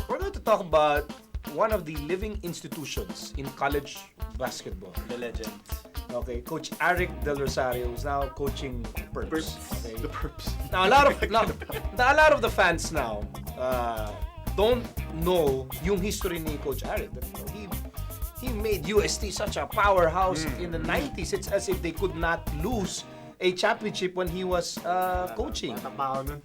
We're going to talk about one of the living institutions in college basketball. The legend. Okay, Coach Aric Del Rosario is now coaching Perps. Okay. The Perps. Now a lot of the fans now don't know yung history ni Coach Aric. He made UST such a powerhouse in the 90s. It's as if they could not lose a championship when he was coaching.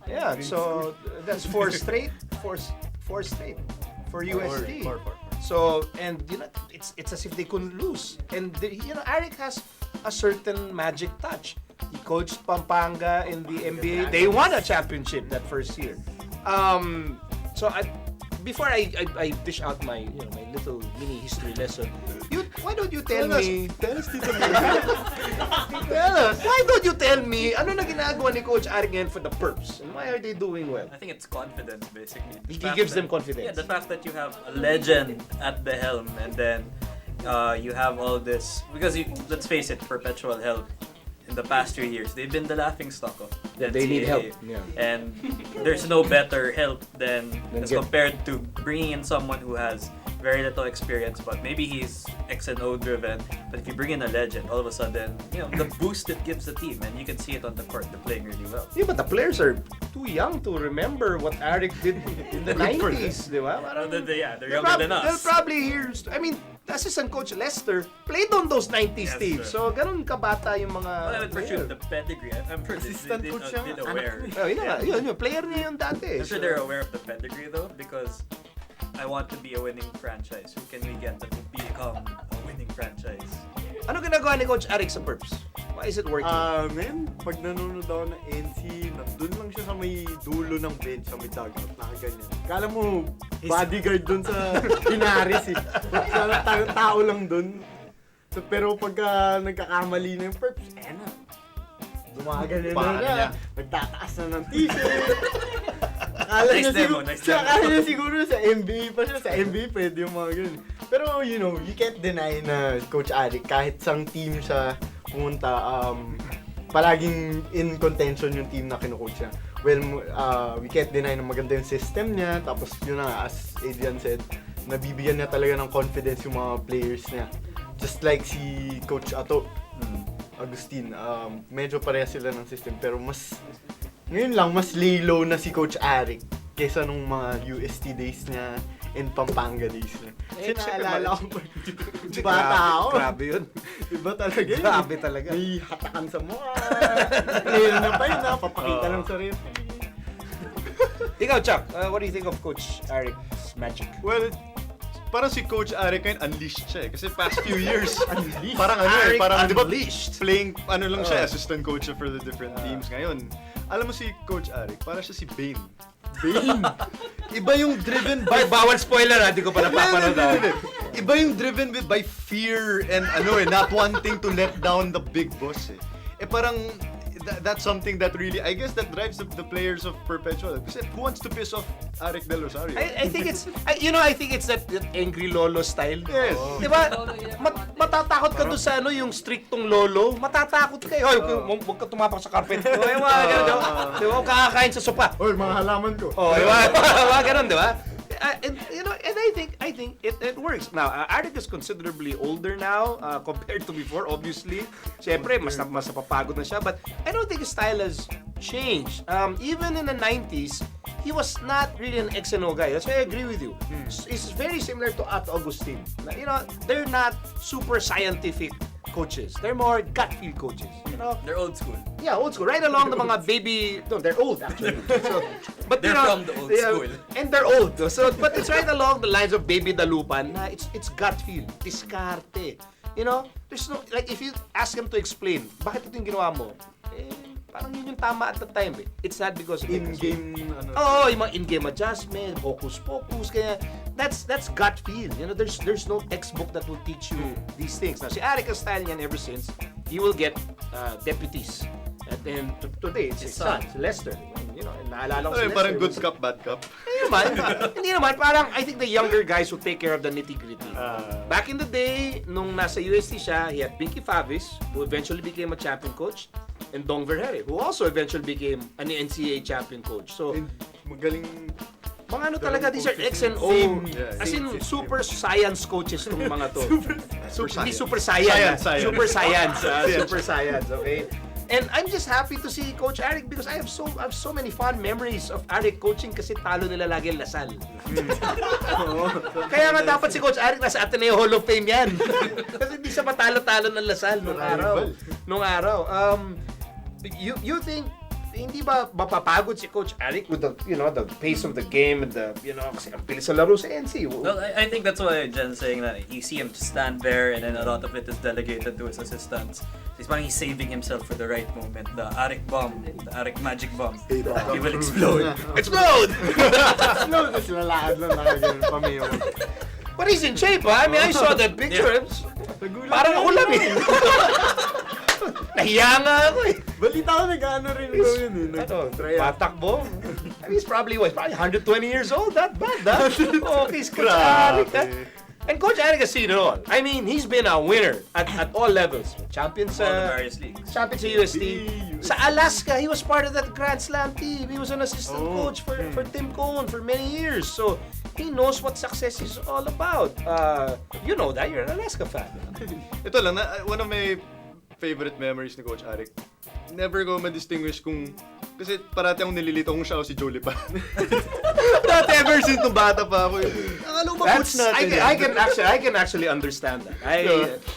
Yeah, so that's four straight for UST. Four. So, and you know, it's as if they couldn't lose. And you know, Aric has a certain magic touch. He coached Pampanga in the NBA. They won a championship that first year. So before I dish out my my little mini history lesson, why don't you tell me? Tell us, Tito Why don't you tell me ano na ginagawa ni Coach Aric ngayon for the Perps? And why are they doing well? I think it's confidence, basically. He gives them confidence. Yeah, the fact that you have a legend at the helm, and then you have all this, because let's face it, Perpetual Help in the past 3 years, they've been the laughing stock of the They need help. NCAA. Yeah. And there's no better help than as get- compared to bringing in someone who has very little experience, but maybe he's X and O driven. But if you bring in a legend, all of a sudden, the boost it gives the team, and you can see it on the court. They're playing really well. Yeah, but the players are too young to remember what Aric did in the 90s, di ba? Parang, They're younger than us. They'll probably hear... I mean, the assistant coach Lester played on those 90s Yes, teams. sir. So, ganun kabata yung mga... Well, for sure, the pedigree. I'm sure Assistant they coach did siya, aware. Oh, yun yung player niya yung dati. I'm sure they're aware of the pedigree though, because I want to be a winning franchise. Who can we get that will become a winning franchise? Ano ginagawa ni Coach Aric sa Perps? Why is it working? Pag nanonood ako ng NC, nandun lang siya sa may dulo ng bench, sa may dugout, nakaganyan. Kala mo, bodyguard dun sa Pinaris eh. Sa tao lang dun. So, pero pagka nagkakamali na yung Perps, na. Dumaganyan na siya. Nagtataas na ng t-shirt. Akala niya siguro sa NBA pa siya. Sa NBA pwede yung mga ganun. Pero you can't deny na Coach Aric, kahit sang team siya pumunta, palaging in contention yung team na kinukoach niya. Well, we can't deny na maganda yung system niya. Tapos yun na, as Adrian said, nabibigyan niya talaga ng confidence yung mga players niya. Just like si Coach Agustin, medyo pareha sila ng system, pero ngayon lang mas lay low na si Coach Aric kesa nung mga UST days niya and Pampanga days niya. Kasi naalala ko pa, bata ako. Grabe yun. Iba talaga yun. Grabe talaga. May hatakan sa mukha. Player na pa yun, papakita ng sarili. Ikaw, Chuck, what do you think of Coach Aric's magic? Well, parang si Coach Aric ngayon unleashed siya eh. Kasi past few years, Unleashed? parang Aric parang di ba unleashed. playing lang siya, assistant coach siya for the different teams ngayon. Alam mo si Coach Aric, parang siya si Bane. Iba yung driven by Bawal spoiler ha, di ko pa napapanood. Iba yung driven by fear and not wanting to let down the big boss eh. Parang that's something that really, I guess, that drives the players of Perpetual. Kasi who wants to piss off Aric Del Rosario? I think it's that angry lolo style. Yes. Di ba? Matatakot ka doon sa yung striktong lolo. Matatakot ka. Hoy, huwag ka tumapak sa carpet. Hoy, mga ganun, di ba? Di ba? Huwag kakakain sa sopa. Oy, mga halaman ko. Oh, di ba? Mga ganun, di ba? And I think it works. Now, Aric is considerably older now compared to before, obviously. Siyempre, mas napapagod na siya. But I don't think his style has changed. Even in the 90s, he was not really an X and O guy. That's why I agree with you. It's very similar to At Augustine. They're not super scientific coaches. They're more gut feel coaches. They're old school. Yeah, old school. Right along the mga baby... No, they're old actually. So, but They're from the old school. And they're old. So, but it's right along the lines of Baby Dalupan na it's gut feel. Diskarte. There's no... Like, if you ask him to explain, bakit ito yung ginawa mo? Parang yun yung tama at the time eh. It's not because of In-game, yung mga in-game adjustment, hocus-pocus, kaya that's gut feel. There's no textbook that will teach you these things. Now, si Aric style niyan ever since, he will get deputies. And then today, it's his son, si Lester. Naalala ko si Lester. Parang good cup, bad cup. Hindi naman. Parang I think the younger guys will take care of the nitty-gritty. Back in the day, nung nasa UST siya, he had Pinky Favis, who eventually became a champion coach. and Dong Verhere, who also eventually became an NCAA champion coach. So, And magaling mga ano talaga, these are X and O. Same. As in, super science coaches tong mga to. Hindi science. super science. Science. Super science. Super science, okay? And I'm just happy to see Coach Aric because I have so many fond memories of Aric coaching kasi talo nila lagi ang Lasal. Kaya nga dapat si Coach Aric nasa Ateneo Hall of Fame yan. Kasi hindi siya matalo-talo ng Lasal nung araw. You think hindi ba mapapagod si Coach Aric with the the pace of the game and the kasi ang bilis sa laro sa NC. Well, I think that's why Jen's saying that you see him stand there and then a lot of it is delegated to his assistants. He's saving himself for the right moment. The Aric bomb, the Aric magic bomb. He will explode. Explode! No, tapos lalakad lang nakagano'n pamayo. But he's in shape, ha? I mean, I saw the picture. Parang ako lang eh. Nahiya nga ako eh. Balita ko nag-ano rin ikaw yun eh. Patakbo. I mean, he's probably 120 years old. Not bad, ha? Okay, Coach Aric, ha? And Coach Aric has seen it all. I mean, he's been a winner at all levels. Champion All the sa various leagues. champion sa UST. Sa Alaska, he was part of that Grand Slam team. He was an assistant coach for Tim Cohn for many years. So, he knows what success is all about. You know that. You're an Alaska fan. Ito lang, one of my favorite memories ni Coach Aric. Never ko ma-distinguish kung... Kasi parati akong nililito kung siya o si Jolie pa. Dati ever since nung bata pa ako. Akala ko ba coach natin? I can actually understand that.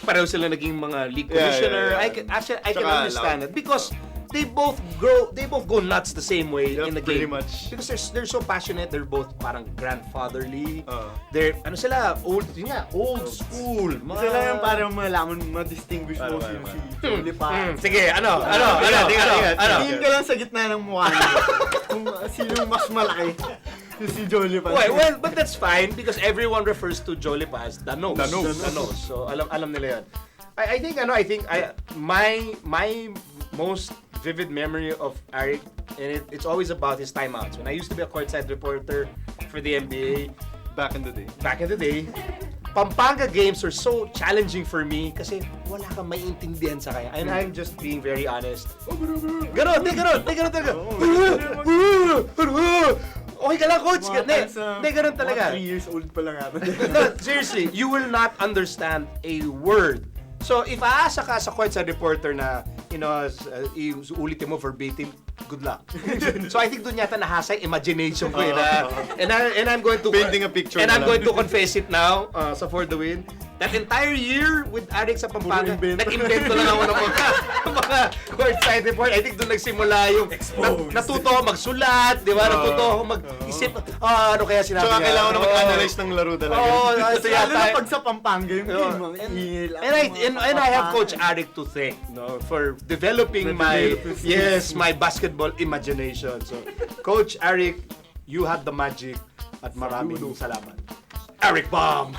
Pareho sila naging mga league commissioner. Yeah. I can understand it because they both go nuts the same way in the pretty game. much. Because they're so passionate. They're both parang grandfatherly. They're old school. Sila yung parang malaman, ma-distinguish mo sino si Jolie pa. Sige, ano? Tingin ka lang sa gitna ng mukha niya. Kung sino mas malaki. Si Jolie pa. Well, but that's fine because everyone refers to Jolie pa as the nose. The nose. So alam nila yan. I think my most vivid memory of Aric, and it's always about his timeouts. When I used to be a courtside reporter for the NBA Back in the day. Pampanga games are so challenging for me kasi wala kang maiintindihan sa kanya. And I'm just being very honest. Ganon. Okay ka lang, coach. Hindi, ganun talaga. 3 years old pa lang ata. No, seriously, you will not understand a word. So, if aasa ka sa courtside reporter na, ulitin mo verbatim, good luck. So, I think doon yata nahasa yung imagination ko yun. And I'm going to... Painting a picture And na I'm lang. going to confess it now sa For the Win. That entire year with Aric sa Pampanga, nag-invento lang ako ng mga courtside report. I think doon nagsimula yung natuto ako magsulat, di ba? Natuto ako mag-isip, ano kaya sinabi Tsaka niya? kailangan na mag-analyze ng laro talaga. Ito Lalo yata. na pag sa Pampanga yung game, ang ingil. And I have Coach Aric to thank, for developing my basketball imagination. So, Coach Aric, you had the magic at maraming salamat. Aric Bomb!